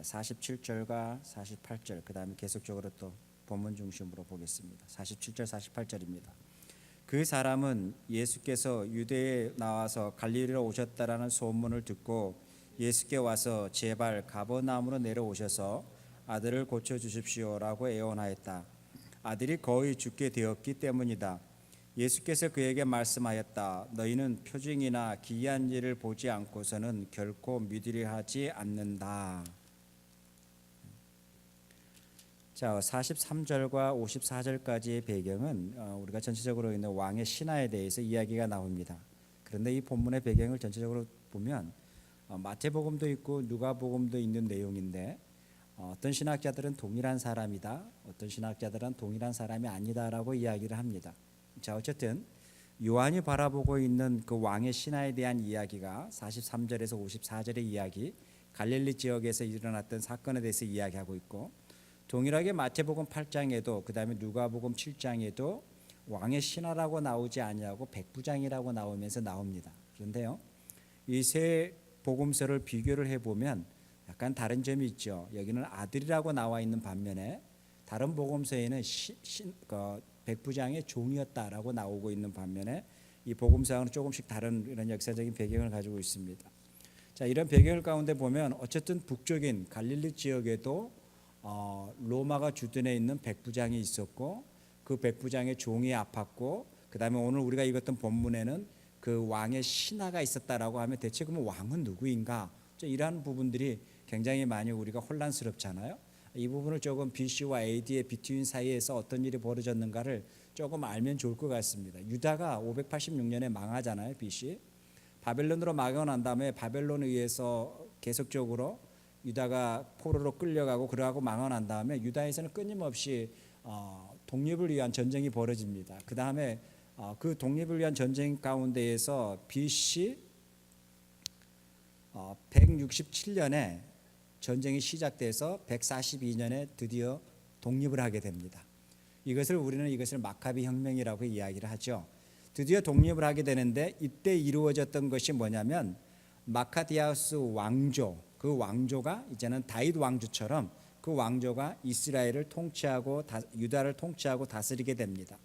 자, 47절과 48절 그다음에 계속적으로 또 본문 중심으로 보겠습니다. 47절 48절입니다. 그 사람은 예수께서 유대에 나와서 갈릴리로 오셨다라는 소문을 듣고 예수께 와서 제발 가버나움으로 내려오셔서 아들을 고쳐 주십시오라고 애원하였다. 아들이 거의 죽게 되었기 때문이다. 예수께서 그에게 말씀하였다. 너희는 표징이나 기이한 일을 보지 않고서는 결코 믿으려 하지 않는다. 자, 43절과 54절까지의 배경은 우리가 전체적으로 있는 왕의 신하에 대해서 이야기가 나옵니다. 그런데 이 본문의 배경을 전체적으로 보면 마태복음도 있고 누가복음도 있는 내용인데 어떤 신학자들은 동일한 사람이다, 어떤 신학자들은 동일한 사람이 아니다라고 이야기를 합니다. 자, 어쨌든 요한이 바라보고 있는 그 왕의 신하에 대한 이야기가 43절에서 54절의 이야기, 갈릴리 지역에서 일어났던 사건에 대해서 이야기하고 있고, 동일하게 마태복음 8장에도 그다음에 누가복음 7장에도 왕의 신하라고 나오지 아니하고 백부장이라고 나오면서 나옵니다. 그런데요, 이 세 복음서를 비교를 해보면 약간 다른 점이 있죠. 여기는 아들이라고 나와 있는 반면에 다른 복음서에는 백부장의 종이었다라고 나오고 있는 반면에 이 복음서와는 조금씩 다른 이런 역사적인 배경을 가지고 있습니다. 자, 이런 배경을 가운데 보면 어쨌든 북쪽인 갈릴리 지역에도 로마가 주둔해 있는 백부장이 있었고, 그 백부장의 종이 아팠고, 그 다음에 오늘 우리가 읽었던 본문에는 그 왕의 신하가 있었다라고 하면 대체 그러면 왕은 누구인가? 이러한 부분들이 굉장히 많이 우리가 혼란스럽잖아요. 이 부분을 조금 BC와 AD의 비트윈 사이에서 어떤 일이 벌어졌는가를 조금 알면 좋을 것 같습니다. 유다가 586년에 망하잖아요. BC. 바벨론으로 망하고 난 다음에 바벨론에 의해서 계속적으로 유다가 포로로 끌려가고 그러고 망하고 난 다음에 유다에서는 끊임없이 독립을 위한 전쟁이 벌어집니다. 그 다음에 그 독립을 위한 전쟁 가운데에서 BC 167년에 전쟁이 시작돼서 142년에 드디어 독립을 하게 됩니다. 우리는 이것을 마카비 혁명이라고 이야기를 하죠. 드디어 독립을 하게 되는데 이때 이루어졌던 것이 뭐냐면 마카디아스 왕조, 그 왕조가 이제는 다윗 왕조처럼 그 왕조가 이스라엘을 통치하고 유다를 통치하고 다스리게 됩니다.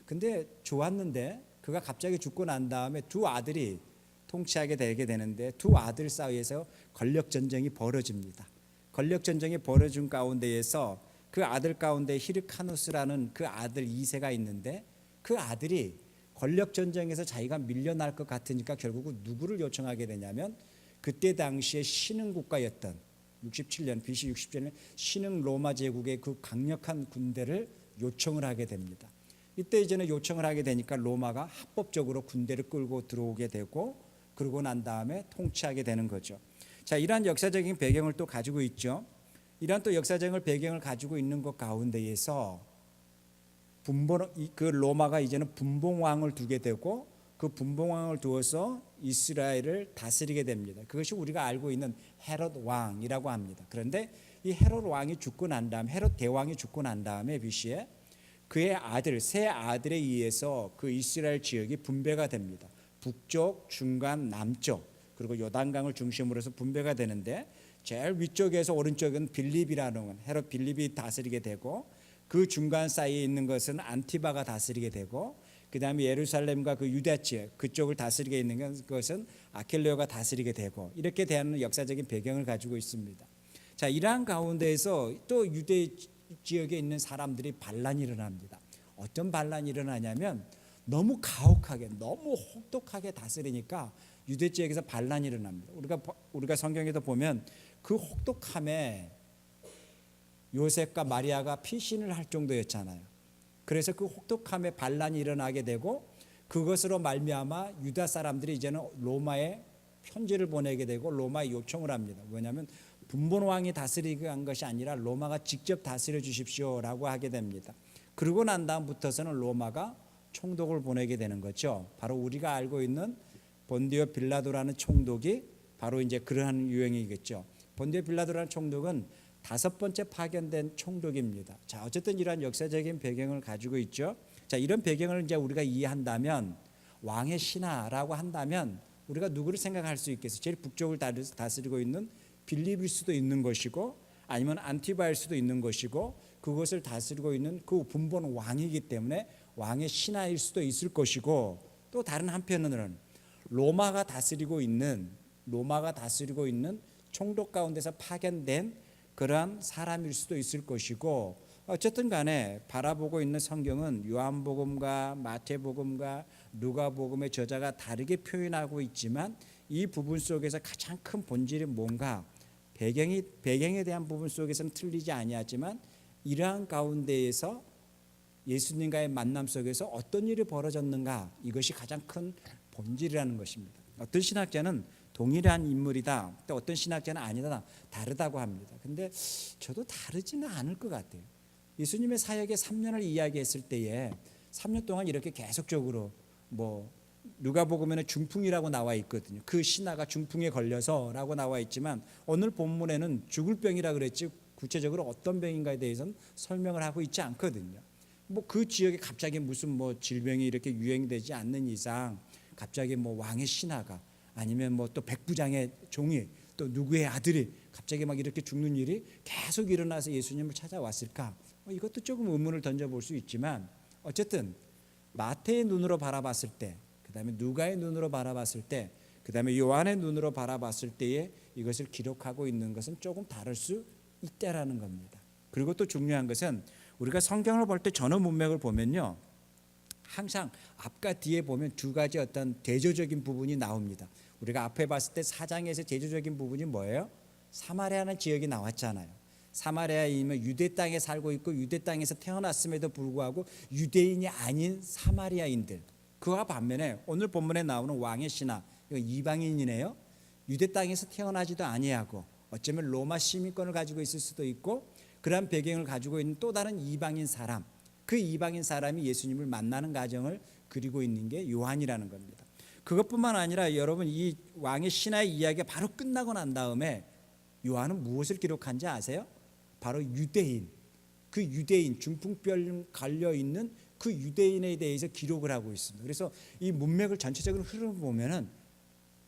근데 좋았는데 그가 갑자기 죽고 난 다음에 두 아들이 통치하게 되게 되는데 두 아들 사이에서 권력 전쟁이 벌어집니다. 권력 전쟁이 벌어진 가운데에서 그 아들 가운데 히르카누스라는 그 아들 2세가 있는데 그 아들이 권력 전쟁에서 자기가 밀려날 것 같으니까 결국은 누구를 요청하게 되냐면 그때 당시에 신흥 국가였던 67년 BC 67년 신흥 로마 제국의 그 강력한 군대를 요청을 하게 됩니다. 이때 이제는 요청을 하게 되니까 로마가 합법적으로 군대를 끌고 들어오게 되고 그러고 난 다음에 통치하게 되는 거죠. 자, 이러한 역사적인 배경을 또 가지고 있죠. 이러한 또 역사적인 배경을 가지고 있는 것 가운데에서 그 로마가 이제는 분봉왕을 두게 되고 그 분봉왕을 두어서 이스라엘을 다스리게 됩니다. 그것이 우리가 알고 있는 헤롯 왕이라고 합니다. 그런데 이 헤롯 왕이 죽고 난 다음, 헤롯 대왕이 죽고 난 다음에 BC에 그의 아들, 세 아들에 의해서 그 이스라엘 지역이 분배가 됩니다. 북쪽, 중간, 남쪽, 그리고 요단강을 중심으로 해서 분배가 되는데 제일 위쪽에서 오른쪽은 빌립이라는 헤롯 빌립이 다스리게 되고 그 중간 사이에 있는 것은 안티바가 다스리게 되고 그 다음에 예루살렘과 그 유다 지역 그쪽을 다스리게 있는 것은 아켈레오가 다스리게 되고 이렇게 되는 역사적인 배경을 가지고 있습니다. 자, 이러한 가운데에서 또 유대 지역에 있는 사람들이 반란이 일어납니다. 어떤 반란이 일어나냐면 너무 가혹하게 너무 혹독하게 다스리니까 유대 지역에서 반란이 일어납니다. 우리가 성경에도 보면 그 혹독함에 요셉과 마리아가 피신을 할 정도였잖아요. 그래서 그 혹독함에 반란이 일어나게 되고 그것으로 말미암아 유다 사람들이 이제는 로마에 편지를 보내게 되고 로마에 요청을 합니다. 왜냐하면 분본 왕이 다스리게 한 것이 아니라 로마가 직접 다스려 주십시오라고 하게 됩니다. 그러고 난 다음부터서는 로마가 총독을 보내게 되는 거죠. 바로 우리가 알고 있는 본디오 빌라도라는 총독이 바로 이제 그러한 유형이겠죠. 본디오 빌라도라는 총독은 5번째 파견된 총독입니다. 자, 어쨌든 이러한 역사적인 배경을 가지고 있죠. 자, 이런 배경을 이제 우리가 이해한다면 왕의 신하라고 한다면 우리가 누구를 생각할 수 있겠어요? 제일 북쪽을 다스리고 있는 빌립일 수도 있는 것이고 아니면 안티바일 수도 있는 것이고 그것을 다스리고 있는 그 분본 왕이기 때문에 왕의 신하일 수도 있을 것이고 또 다른 한편으로는 로마가 다스리고 있는 총독 가운데서 파견된 그러한 사람일 수도 있을 것이고 어쨌든 간에 바라보고 있는 성경은 요한복음과 마태복음과 누가복음의 저자가 다르게 표현하고 있지만 이 부분 속에서 가장 큰 본질이 뭔가 배경에 대한 부분 속에서는 틀리지 아니하지만 이러한 가운데에서 예수님과의 만남 속에서 어떤 일이 벌어졌는가 이것이 가장 큰 본질이라는 것입니다. 어떤 신학자는 동일한 인물이다. 또 어떤 신학자는 아니다. 다르다고 합니다. 근데 저도 다르지는 않을 것 같아요. 예수님의 사역의 3년을 이야기했을 때에 3년 동안 이렇게 계속적으로 누가복음에는 중풍이라고 나와 있거든요. 그 신하가 중풍에 걸려서라고 나와 있지만 오늘 본문에는 죽을 병이라 그랬지 구체적으로 어떤 병인가에 대해서는 설명을 하고 있지 않거든요. 그 지역에 갑자기 무슨 질병이 이렇게 유행되지 않는 이상 갑자기 왕의 신하가 아니면 또 백부장의 종이 또 누구의 아들이 갑자기 막 이렇게 죽는 일이 계속 일어나서 예수님을 찾아왔을까? 이것도 조금 의문을 던져볼 수 있지만 어쨌든 마태의 눈으로 바라봤을 때, 그 다음에 누가의 눈으로 바라봤을 때, 그 다음에 요한의 눈으로 바라봤을 때에 이것을 기록하고 있는 것은 조금 다를 수 있다라는 겁니다. 그리고 또 중요한 것은 우리가 성경을 볼 때 전후 문맥을 보면요, 항상 앞과 뒤에 보면 두 가지 어떤 대조적인 부분이 나옵니다. 우리가 앞에 봤을 때 4장에서 대조적인 부분이 뭐예요? 사마리아라는 지역이 나왔잖아요. 사마리아인은 유대 땅에 살고 있고 유대 땅에서 태어났음에도 불구하고 유대인이 아닌 사마리아인들, 그와 반면에 오늘 본문에 나오는 왕의 신하, 이방인이네요. 유대 땅에서 태어나지도 아니하고 어쩌면 로마 시민권을 가지고 있을 수도 있고 그러한 배경을 가지고 있는 또 다른 이방인 사람, 그 이방인 사람이 예수님을 만나는 과정을 그리고 있는 게 요한이라는 겁니다. 그것뿐만 아니라 여러분, 이 왕의 신하의 이야기가 바로 끝나고 난 다음에 요한은 무엇을 기록한지 아세요? 바로 그 유대인 중풍병 걸려 있는 그 유대인에 대해서 기록을 하고 있습니다. 그래서 이 문맥을 전체적으로 흐름을 보면은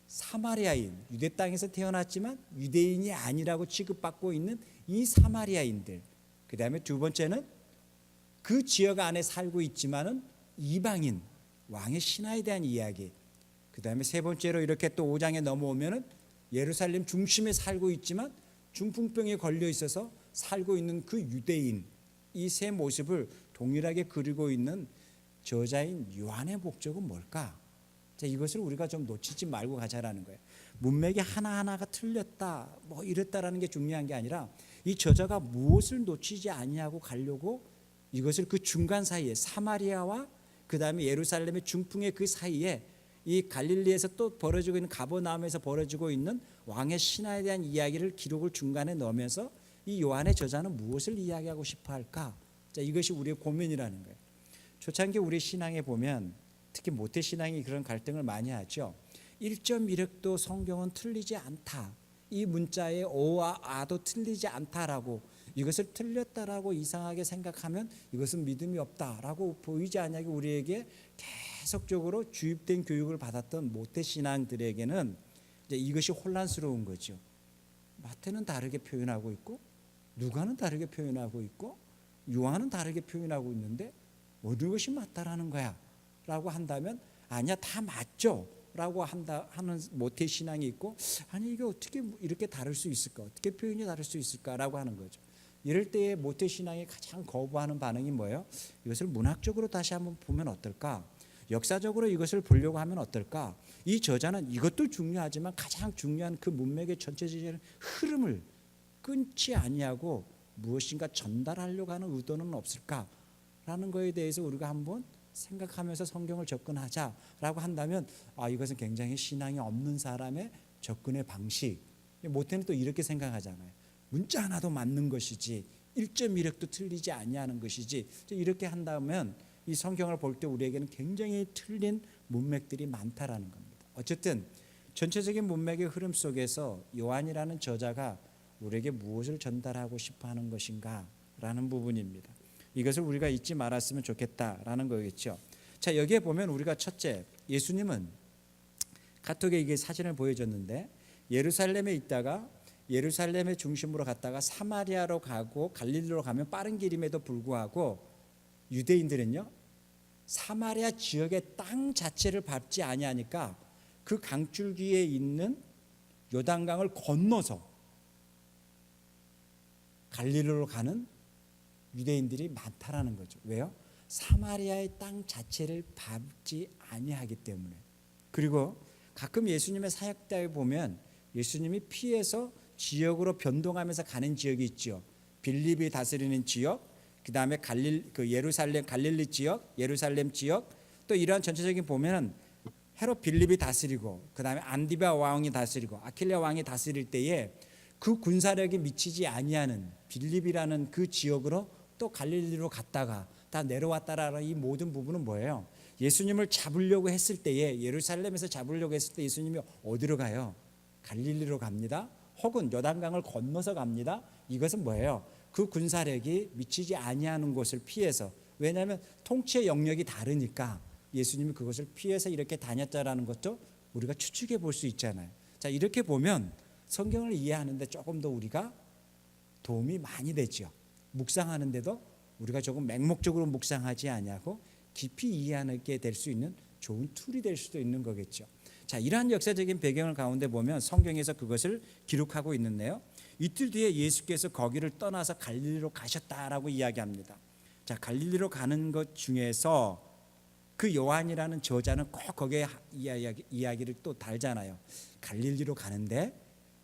사마리아인, 유대 땅에서 태어났지만 유대인이 아니라고 취급받고 있는 이 사마리아인들, 그 다음에 두 번째는 그 지역 안에 살고 있지만은 이방인, 왕의 신하에 대한 이야기, 그 다음에 세 번째로 이렇게 또 5장에 넘어오면은 예루살렘 중심에 살고 있지만 중풍병에 걸려 있어서 살고 있는 그 유대인, 이 세 모습을 동일하게 그리고 있는 저자인 요한의 목적은 뭘까? 자, 이것을 우리가 좀 놓치지 말고 가자라는 거예요. 문맥이 하나하나가 틀렸다 이랬다라는 게 중요한 게 아니라 이 저자가 무엇을 놓치지 아니하고 가려고 이것을 그 중간 사이에 사마리아와 그 다음에 예루살렘의 중풍의 그 사이에 이 갈릴리에서 또 벌어지고 있는 가버나움에서 벌어지고 있는 왕의 신하에 대한 이야기를 기록을 중간에 넣으면서 이 요한의 저자는 무엇을 이야기하고 싶어 할까? 자, 이것이 우리의 고민이라는 거예요. 초창기 우리 신앙에 보면 특히 모태 신앙이 그런 갈등을 많이 하죠. 1.1획도 성경은 틀리지 않다. 이 문자의 오와 아도 틀리지 않다라고, 이것을 틀렸다라고 이상하게 생각하면 이것은 믿음이 없다라고 보이지 않냐고 우리에게 계속적으로 주입된 교육을 받았던 모태 신앙들에게는 이제 이것이 혼란스러운 거죠. 마태는 다르게 표현하고 있고 누가는 다르게 표현하고 있고 요한은 다르게 표현하고 있는데 어느 것이 맞다라는 거야 라고 한다면 아니야, 다 맞죠 라고 하는 모태 신앙이 있고, 아니 이게 어떻게 이렇게 다를 수 있을까, 어떻게 표현이 다를 수 있을까라고 하는 거죠. 이럴 때의 모태 신앙이 가장 거부하는 반응이 뭐예요? 이것을 문학적으로 다시 한번 보면 어떨까, 역사적으로 이것을 보려고 하면 어떨까. 이 저자는 이것도 중요하지만 가장 중요한 그 문맥의 전체적인 흐름을 끊지 아니하고 무엇인가 전달하려고 하는 의도는 없을까라는 것에 대해서 우리가 한번 생각하면서 성경을 접근하자라고 한다면, 이것은 굉장히 신앙이 없는 사람의 접근의 방식. 모태는 또 이렇게 생각하잖아요. 문자 하나도 맞는 것이지 1.1획도 틀리지 아니하는 것이지. 이렇게 한다면 이 성경을 볼 때 우리에게는 굉장히 틀린 문맥들이 많다라는 겁니다. 어쨌든 전체적인 문맥의 흐름 속에서 요한이라는 저자가 우리에게 무엇을 전달하고 싶어하는 것인가라는 부분입니다. 이것을 우리가 잊지 말았으면 좋겠다라는 거겠죠. 자, 여기에 보면 우리가 첫째, 예수님은 카톡에 이게 사진을 보여줬는데 예루살렘에 있다가 예루살렘의 중심으로 갔다가 사마리아로 가고 갈릴리로 가면 빠른 길임에도 불구하고 유대인들은요 사마리아 지역의 땅 자체를 밟지 아니하니까 그 강줄기에 있는 요단강을 건너서 갈릴리로 가는 유대인들이 많다라는 거죠. 왜요? 사마리아의 땅 자체를 밟지 아니하기 때문에. 그리고 가끔 예수님의 사역자에 보면 예수님이 피해서 지역으로 변동하면서 가는 지역이 있죠. 빌립이 다스리는 지역, 그 다음에 예루살렘 갈릴리 지역, 예루살렘 지역, 또 이러한 전체적인 보면은 헤롯 빌립이 다스리고, 그 다음에 안디바 왕이 다스리고, 아킬레 왕이 다스릴 때에 그 군사력이 미치지 아니하는 빌립이라는 그 지역으로 또 갈릴리로 갔다가 다 내려왔다라는 이 모든 부분은 뭐예요? 예수님을 잡으려고 했을 때에 예루살렘에서 잡으려고 했을 때 예수님이 어디로 가요? 갈릴리로 갑니다. 혹은 요단강을 건너서 갑니다. 이것은 뭐예요? 그 군사력이 미치지 아니하는 곳을 피해서, 왜냐하면 통치의 영역이 다르니까 예수님이 그것을 피해서 이렇게 다녔다라는 것도 우리가 추측해 볼 수 있잖아요. 자, 이렇게 보면 성경을 이해하는데 조금 더 우리가 도움이 많이 되죠. 묵상하는데도 우리가 조금 맹목적으로 묵상하지 아니하고 깊이 이해하게 될 수 있는 좋은 툴이 될 수도 있는 거겠죠. 자, 이러한 역사적인 배경을 가운데 보면 성경에서 그것을 기록하고 있는데요. 이틀 뒤에 예수께서 거기를 떠나서 갈릴리로 가셨다라고 이야기합니다. 자, 갈릴리로 가는 것 중에서 그 요한이라는 저자는 꼭 거기에 이야기를 또 달잖아요. 갈릴리로 가는데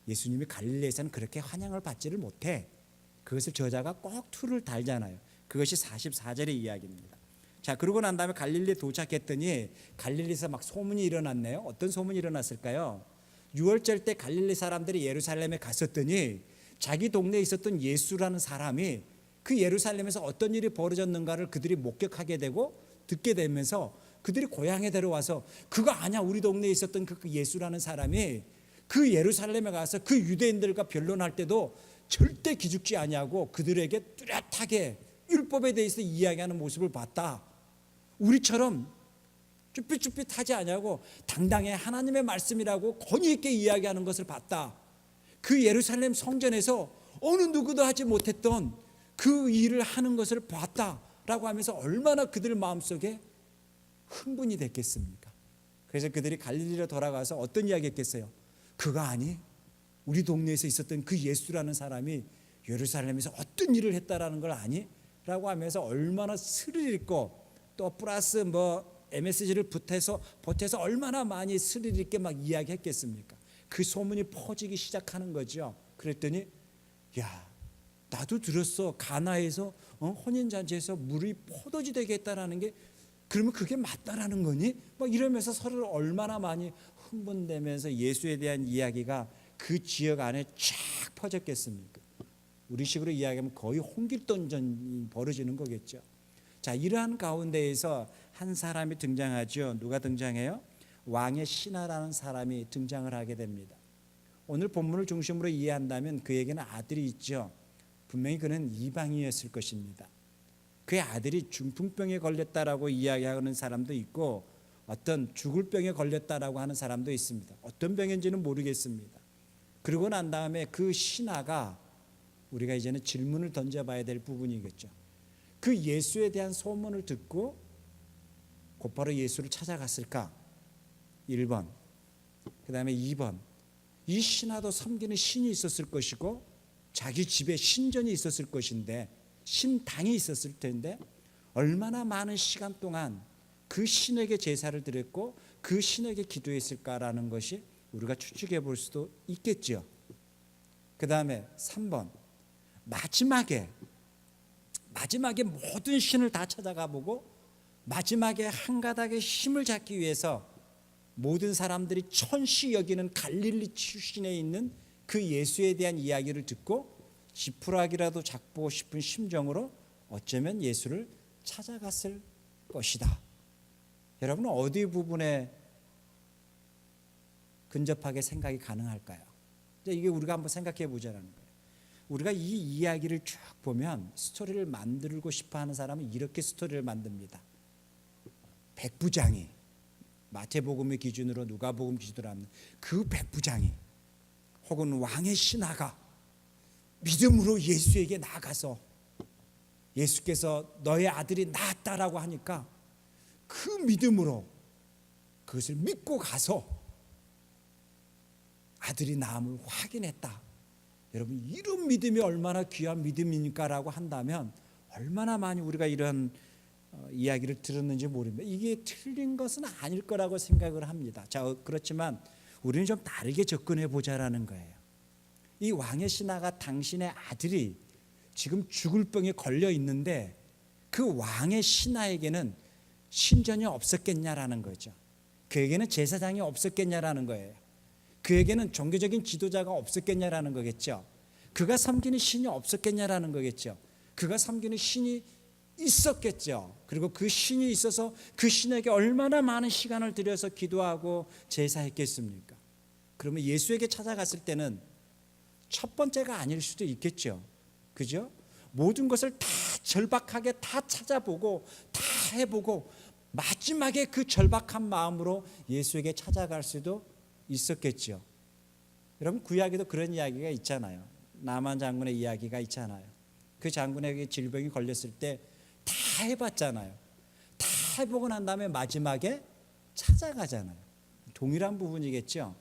예수님이 갈릴리에서는 그렇게 환영을 받지를 못해. 그것을 저자가 꼭 툴을 달잖아요. 그것이 44절의 이야기입니다. 자, 그러고 난 다음에 갈릴리에 도착했더니 갈릴리에서 막 소문이 일어났네요. 어떤 소문이 일어났을까요? 유월절 때 갈릴리 사람들이 예루살렘에 갔었더니 자기 동네에 있었던 예수라는 사람이 그 예루살렘에서 어떤 일이 벌어졌는가를 그들이 목격하게 되고 듣게 되면서 그들이 고향에 데려와서 그거 아냐, 우리 동네에 있었던 그 예수라는 사람이 그 예루살렘에 가서 그 유대인들과 변론할 때도 절대 기죽지 아니하고 그들에게 뚜렷하게 율법에 대해서 이야기하는 모습을 봤다. 우리처럼 쭈삣쭈삣하지 아니하고 당당히 하나님의 말씀이라고 권위 있게 이야기하는 것을 봤다. 그 예루살렘 성전에서 어느 누구도 하지 못했던 그 일을 하는 것을 봤다라고 하면서 얼마나 그들 마음속에 흥분이 됐겠습니까? 그래서 그들이 갈릴리로 돌아가서 어떤 이야기 했겠어요? 그거 아니? 우리 동네에서 있었던 그 예수라는 사람이 예루살렘에서 어떤 일을 했다라는 걸 아니? 라고 하면서 얼마나 스릴 있고 또 플러스 MSG를 보태서 얼마나 많이 스릴 있게 막 이야기했겠습니까? 그 소문이 퍼지기 시작하는 거죠. 그랬더니 야, 나도 들었어. 가나에서 혼인잔치에서 물이 포도주 되게 했다라는 게, 그러면 그게 맞다라는 거니? 막 이러면서 서로 얼마나 많이 흥분되면서 예수에 대한 이야기가 그 지역 안에 쫙 퍼졌겠습니까? 우리식으로 이야기하면 거의 홍길동전이 벌어지는 거겠죠. 자, 이러한 가운데에서 한 사람이 등장하죠. 누가 등장해요? 왕의 신하라는 사람이 등장을 하게 됩니다. 오늘 본문을 중심으로 이해한다면 그에게는 아들이 있죠. 분명히 그는 이방인이었을 것입니다. 그의 아들이 중풍병에 걸렸다라고 이야기하는 사람도 있고 어떤 죽을 병에 걸렸다라고 하는 사람도 있습니다. 어떤 병인지는 모르겠습니다. 그러고 난 다음에 그 신하가, 우리가 이제는 질문을 던져봐야 될 부분이겠죠. 그 예수에 대한 소문을 듣고 곧바로 예수를 찾아갔을까? 1번. 그 다음에 2번. 이 신하도 섬기는 신이 있었을 것이고 자기 집에 신전이 있었을 것인데, 신당이 있었을 텐데 얼마나 많은 시간 동안 그 신에게 제사를 드렸고 그 신에게 기도했을까라는 것이 우리가 추측해 볼 수도 있겠죠. 그 다음에 3번. 마지막에 모든 신을 다 찾아가 보고 마지막에 한 가닥의 힘을 잡기 위해서 모든 사람들이 천시 여기는 갈릴리 출신에 있는 그 예수에 대한 이야기를 듣고 지푸라기라도 잡고 싶은 심정으로 어쩌면 예수를 찾아갔을 것이다. 여러분은 어디 부분에 근접하게 생각이 가능할까요? 이게 우리가 한번 생각해 보자는 거예요. 우리가 이 이야기를 쭉 보면 스토리를 만들고 싶어 하는 사람은 이렇게 스토리를 만듭니다. 백부장이, 마태복음의 기준으로 누가복음 기준으로 하는 그 백부장이 혹은 왕의 신하가 믿음으로 예수에게 나가서 예수께서 너의 아들이 낳았다라고 하니까 그 믿음으로 그것을 믿고 가서 아들이 낳음을 확인했다. 여러분, 이런 믿음이 얼마나 귀한 믿음이니까라고 한다면 얼마나 많이 우리가 이런 이야기를 들었는지 모릅니다. 이게 틀린 것은 아닐 거라고 생각을 합니다. 자, 그렇지만 우리는 좀 다르게 접근해 보자라는 거예요. 이 왕의 신하가 당신의 아들이 지금 죽을 병에 걸려 있는데 그 왕의 신하에게는 신전이 없었겠냐라는 거죠. 그에게는 제사장이 없었겠냐라는 거예요. 그에게는 종교적인 지도자가 없었겠냐라는 거겠죠. 그가 섬기는 신이 없었겠냐라는 거겠죠. 그가 섬기는 신이 있었겠죠. 그리고 그 신이 있어서 그 신에게 얼마나 많은 시간을 들여서 기도하고 제사했겠습니까? 그러면 예수에게 찾아갔을 때는 첫 번째가 아닐 수도 있겠죠. 그죠? 모든 것을 다 절박하게 다 찾아보고 다 해보고 마지막에 그 절박한 마음으로 예수에게 찾아갈 수도 있었겠죠. 여러분, 구약에도 그런 이야기가 있잖아요. 나만 장군의 이야기가 있잖아요. 그 장군에게 질병이 걸렸을 때 다 해봤잖아요. 다 해보고 난 다음에 마지막에 찾아가잖아요. 동일한 부분이겠죠.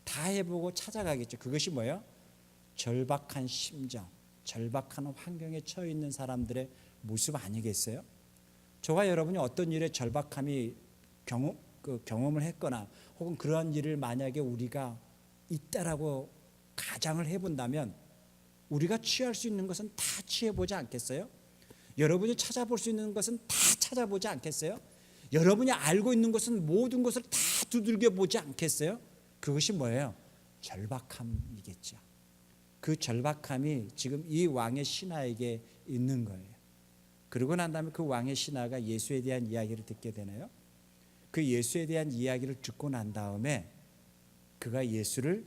다 해보고 찾아가겠죠. 그것이 뭐예요? 절박한 심정, 절박한 환경에 처해 있는 사람들의 모습 아니겠어요? 저와 여러분이 어떤 일에 절박함이 경험을 했거나 혹은 그러한 일을 만약에 우리가 있다라고 가정을 해본다면 우리가 취할 수 있는 것은 다 취해보지 않겠어요? 여러분이 찾아볼 수 있는 것은 다 찾아보지 않겠어요? 여러분이 알고 있는 것은 모든 것을 다 두들겨 보지 않겠어요? 그것이 뭐예요? 절박함이겠죠. 그 절박함이 지금 이 왕의 신하에게 있는 거예요. 그러고 난 다음에 그 왕의 신하가 예수에 대한 이야기를 듣게 되나요? 그 예수에 대한 이야기를 듣고 난 다음에 그가 예수를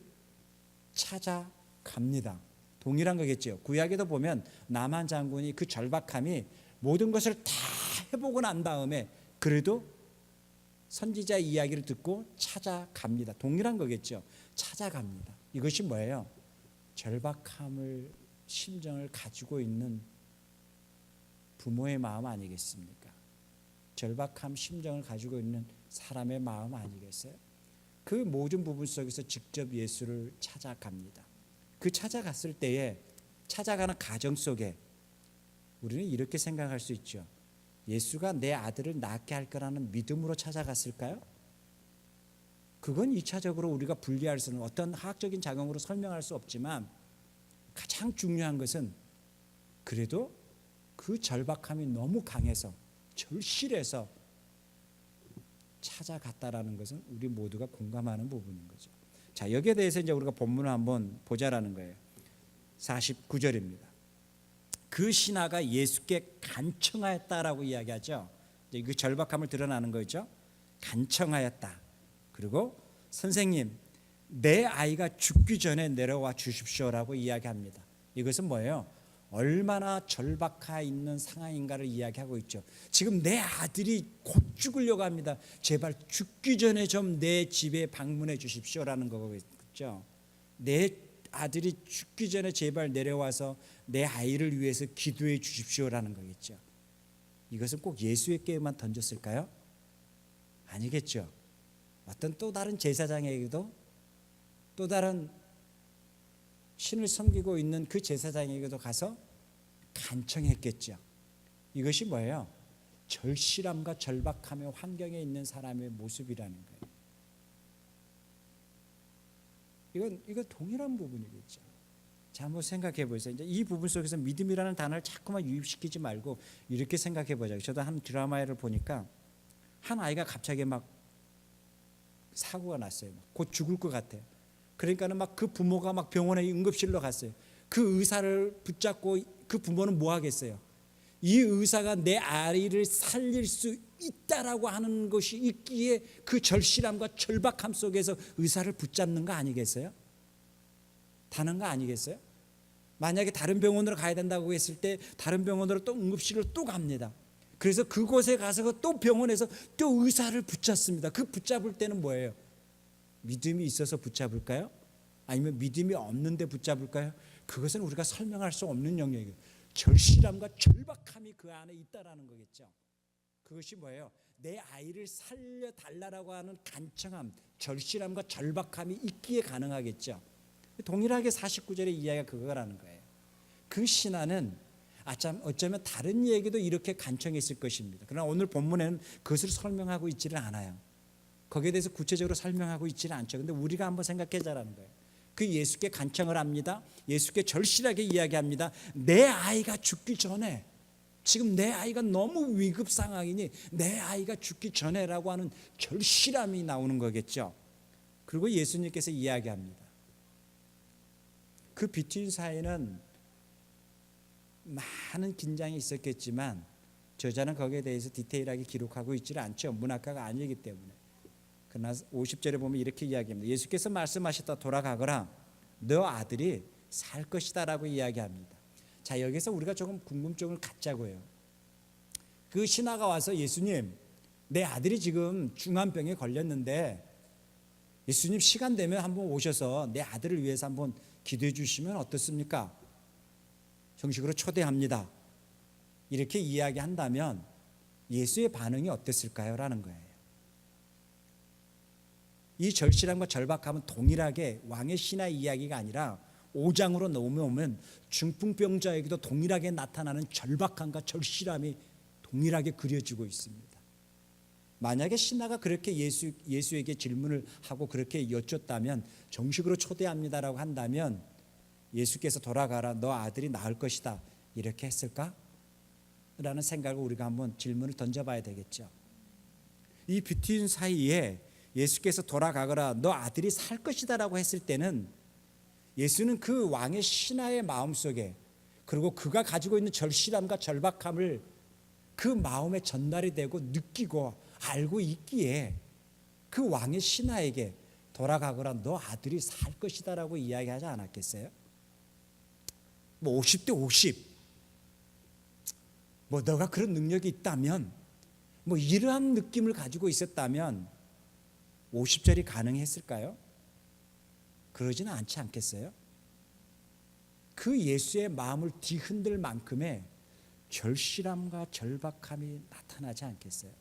찾아갑니다. 동일한 거겠죠. 구약에도 보면 나만 장군이 그 절박함이 모든 것을 다 해보고 난 다음에 그래도 선지자의 이야기를 듣고 찾아갑니다. 동일한 거겠죠. 찾아갑니다. 이것이 뭐예요? 절박함을 심정을 가지고 있는 부모의 마음 아니겠습니까? 절박함 심정을 가지고 있는 사람의 마음 아니겠어요? 그 모든 부분 속에서 직접 예수를 찾아갑니다. 그 찾아갔을 때에 찾아가는 과정 속에 우리는 이렇게 생각할 수 있죠. 예수가 내 아들을 낳게 할 거라는 믿음으로 찾아갔을까요? 그건 2차적으로 우리가 분리할 수는 어떤 화학적인 작용으로 설명할 수 없지만 가장 중요한 것은 그래도 그 절박함이 너무 강해서 절실해서 찾아갔다라는 것은 우리 모두가 공감하는 부분인 거죠. 자, 여기에 대해서 이제 우리가 본문을 한번 보자라는 거예요. 49절입니다. 그 신하가 예수께 간청하였다라고 이야기하죠. 이제 그 절박함을 드러나는 거죠. 간청하였다. 그리고 선생님, 내 아이가 죽기 전에 내려와 주십시오라고 이야기합니다. 이것은 뭐예요? 얼마나 절박해 있는 상황인가를 이야기하고 있죠. 지금 내 아들이 곧 죽으려고 합니다. 제발 죽기 전에 좀 내 집에 방문해 주십시오라는 거겠죠. 내 아들이 죽기 전에 제발 내려와서 내 아이를 위해서 기도해 주십시오라는 거겠죠. 이것은 꼭 예수에게만 던졌을까요? 아니겠죠. 어떤 또 다른 제사장에게도 또 다른 신을 섬기고 있는 그 제사장에게도 가서 간청했겠죠. 이것이 뭐예요? 절실함과 절박함의 환경에 있는 사람의 모습이라는 거예요. 이건 동일한 부분이겠죠. 자, 한번 생각해 보세요. 이제 이 부분 속에서 믿음이라는 단어를 자꾸만 유입시키지 말고 이렇게 생각해 보자고요. 저도 한 드라마를 보니까 한 아이가 갑자기 막 사고가 났어요. 곧 죽을 것 같아요. 그러니까는 막 그 부모가 막 병원에 응급실로 갔어요. 그 의사를 붙잡고 그 부모는 뭐 하겠어요? 이 의사가 내 아이를 살릴 수 있다라고 하는 것이 있기에 그 절실함과 절박함 속에서 의사를 붙잡는 거 아니겠어요? 다는 거 아니겠어요? 만약에 다른 병원으로 가야 된다고 했을 때 다른 병원으로 또 응급실로 또 갑니다. 그래서 그곳에 가서 또 병원에서 또 의사를 붙잡습니다. 그 붙잡을 때는 뭐예요? 믿음이 있어서 붙잡을까요? 아니면 믿음이 없는데 붙잡을까요? 그것은 우리가 설명할 수 없는 영역이에요. 절실함과 절박함이 그 안에 있다라는 거겠죠. 그것이 뭐예요? 내 아이를 살려달라고 하는 간청함, 절실함과 절박함이 있기에 가능하겠죠. 동일하게 49절의 이야기가 그거라는 거예요. 그 신하는 어쩌면 다른 얘기도 이렇게 간청했을 것입니다. 그러나 오늘 본문에는 그것을 설명하고 있지는 않아요. 거기에 대해서 구체적으로 설명하고 있지는 않죠. 근데 우리가 한번 생각해자라는 거예요. 그 예수께 간청을 합니다. 예수께 절실하게 이야기합니다. 내 아이가 죽기 전에, 지금 내 아이가 너무 위급 상황이니 내 아이가 죽기 전에라고 하는 절실함이 나오는 거겠죠. 그리고 예수님께서 이야기합니다. 그 비트윈 사이는 많은 긴장이 있었겠지만 저자는 거기에 대해서 디테일하게 기록하고 있지는 않죠. 문학가가 아니기 때문에. 그러나 50절에 보면 이렇게 이야기합니다. 예수께서 말씀하셨다. 돌아가거라. 너 아들이 살 것이다 라고 이야기합니다. 자, 여기서 우리가 조금 궁금증을 갖자고요. 그 신하가 와서 예수님, 내 아들이 지금 중환병에 걸렸는데 예수님 시간 되면 한번 오셔서 내 아들을 위해서 한번 기도해 주시면 어떻습니까? 정식으로 초대합니다. 이렇게 이야기한다면 예수의 반응이 어땠을까요? 라는 거예요. 이 절실함과 절박함은 동일하게 왕의 신하의 이야기가 아니라 5장으로 넘어오면 중풍병자에게도 동일하게 나타나는 절박함과 절실함이 동일하게 그려지고 있습니다. 만약에 신하가 그렇게 예수에게 질문을 하고 그렇게 여쭙다면, 정식으로 초대합니다라고 한다면 예수께서 돌아가라, 너 아들이 나을 것이다 이렇게 했을까? 라는 생각을 우리가 한번 질문을 던져봐야 되겠죠. 이 비트윈 사이에 예수께서 돌아가거라, 너 아들이 살 것이다 라고 했을 때는 예수는 그 왕의 신하의 마음속에, 그리고 그가 가지고 있는 절실함과 절박함을 그 마음에 전달이 되고 느끼고 알고 있기에 그 왕의 신하에게 돌아가거라, 너 아들이 살 것이다 라고 이야기하지 않았겠어요? 뭐 50대 50, 뭐 너가 그런 능력이 있다면, 뭐 이러한 느낌을 가지고 있었다면 50절이 가능했을까요? 그러지는 않지 않겠어요? 그 예수의 마음을 뒤흔들 만큼의 절실함과 절박함이 나타나지 않겠어요?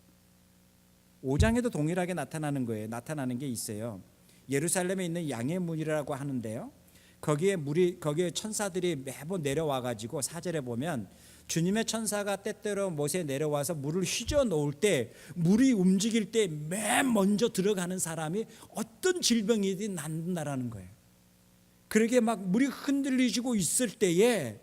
5장에도 동일하게 나타나는 거예요. 나타나는 게 있어요. 예루살렘에 있는 양의 문이라고 하는데요, 거기에 천사들이 매번 내려와 가지고 4절에 보면 주님의 천사가 때때로 못에 내려와서 물을 휘저 놓을 때, 물이 움직일 때 맨 먼저 들어가는 사람이 어떤 질병이든 낫는다라는 거예요. 그러게 막 물이 흔들리지고 있을 때에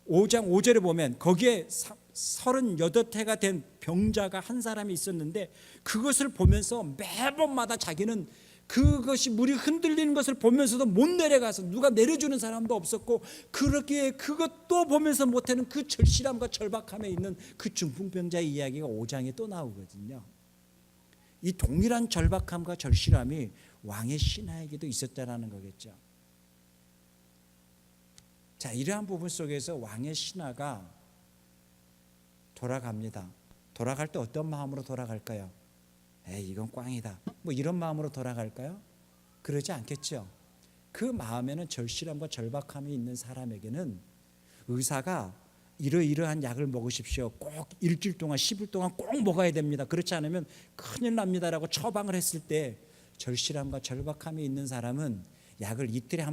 5장 5절에 보면 거기에 38해가 된 병자가 한 사람이 있었는데, 그것을 보면서 매번마다 자기는 그것이 물이 흔들리는 것을 보면서도 못 내려가서 누가 내려주는 사람도 없었고, 그렇게 그것도 보면서 못하는 그 절실함과 절박함에 있는 그 중풍병자의 이야기가 5장에 또 나오거든요. 이 동일한 절박함과 절실함이 왕의 신하에게도 있었다라는 거겠죠. 자, 이러한 부분 속에서 왕의 신하가 돌아갑니다. 돌아갈 때 어떤 마음으로 돌아갈까요? 이건 꽝이다, 뭐 이런 마음으로 돌아갈까요? 그러지 않겠죠. 그 마음에는 절실함과 절박함이 있는 사람에게는 의사가 이러이러한 약을 먹으십시오, 꼭 일주일 동안 10일 동안 꼭 먹어야 됩니다, 그렇지 않으면 큰일 납니다라고 처방을 했을 때 절실함과 절박함이 있는 사람은 약을 이틀에 한